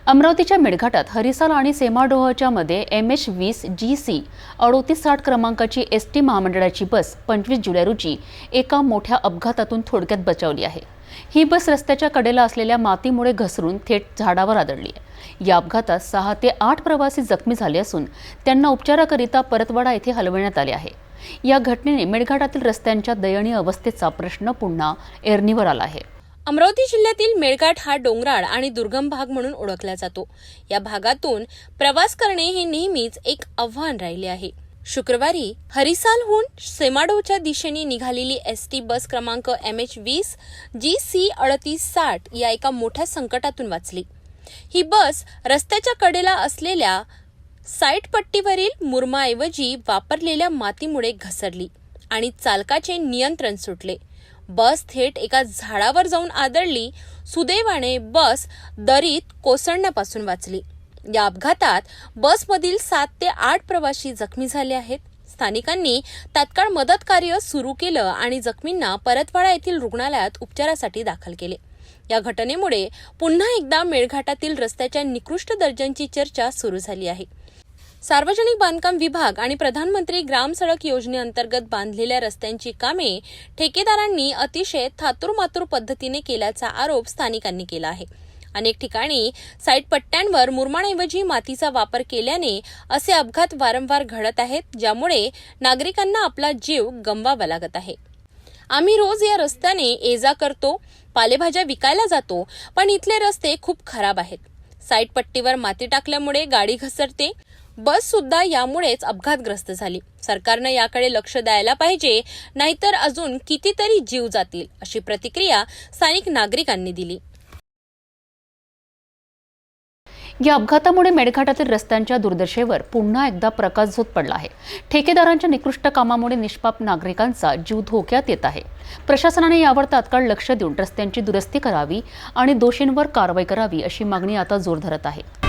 अमरावतीच्या मेळघाटात हरिसाल आणि सेमाडोहच्या मध्ये MH20 GC 3860 क्रमांकाची एसटी महामंडळाची बस 25 जुलै रोजी एका मोठ्या अपघातातून थोडक्यात बचावली आहे। ही बस रस्त्याच्या कडेला असलेल्या मातीमुळे घसरून थेट झाडावर आदळली आहे। या अपघातात 6 ते 8 प्रवासी जखमी झाले असून त्यांना उपचाराकरिता परतवाडा येथे हलवण्यात आले आहे। या घटनेने मेळघाटातील रस्त्यांच्या दयनीय अवस्थेचा प्रश्न पुन्हा ऐरणीवर आला आहे। अमरावती जिल्ह्यातील मेळघाट हा डोंगराळ आणि दुर्गम भाग म्हणून ओळखला जातो। या भागातून प्रवास करणे हे नेहमीच एक आव्हान राहिले आहे। शुक्रवारी हरिसालहून सेमाडोच्या दिशेने निघालेली एसटी बस क्रमांक MH20 GC 3860 या एका मोठ्या संकटातून वाचली। ही बस रस्त्याच्या कडेला असलेल्या साईड पट्टीवरील मुरमाऐवजी वापरलेल्या मातीमुळे घसरली आणि चालकाचे नियंत्रण सुटले। बस थेट एका झाडावर जाऊन आदळली। सुदैवाने बस दरीत कोसळण्यापासून वाचली। या अपघातात बसमधील 7 ते 8 प्रवासी जखमी झाले आहेत। स्थानिकांनी तात्काळ मदत कार्य सुरू केलं आणि जखमींना परतवाडा येथील रुग्णालयात उपचारासाठी दाखल केले। या घटनेमुळे पुन्हा एकदा मेळघाटातील रस्त्याच्या निकृष्ट दर्जाची चर्चा सुरू झाली आहे। सार्वजनिक बांधकाम विभाग आणि प्रधानमंत्री ग्राम सडक योजनेअंतर्गत बांधलेल्या रस्त्यांची कामे ठेकेदारांनी अतिशय थातूरमातूर पद्धतीने केल्याचा आरोप स्थानिकांनी केला आहे। अनेक ठिकाणी साईड पट्ट्यांवर मुरमाडाऐवजी मातीचा वापर केल्याने असे अपघात वारंवार घडत आहेत, ज्यामुळे नागरिकांना आपला जीव गमवावा लागत आहे। आम्ही रोज या रस्त्याने ये-जा करतो, पालेभाज्या विकायला जातो, पण इथले रस्ते खूप खराब आहेत। साईड पट्टीवर माती टाकल्यामुळे गाडी घसरते। बस सुद्धा यामुळेच अपघातग्रस्त झाली। सरकारनं याकडे लक्ष द्यायला पाहिजे, नाहीतर अजून कितीतरी जीव जातील, अशी प्रतिक्रिया स्थानिक नागरिकांनी दिली। या अपघातामुळे मेळघाटातील रस्त्यांच्या दुर्दशेवर पुन्हा एकदा प्रकाशझोत पडला आहे। ठेकेदारांच्या निकृष्ट कामामुळे निष्पाप नागरिकांचा जीव धोक्यात येत आहे। प्रशासनाने यावर तात्काळ लक्ष देऊन रस्त्यांची दुरुस्ती करावी आणि दोषींवर कारवाई करावी, अशी मागणी आता जोर धरत आहे।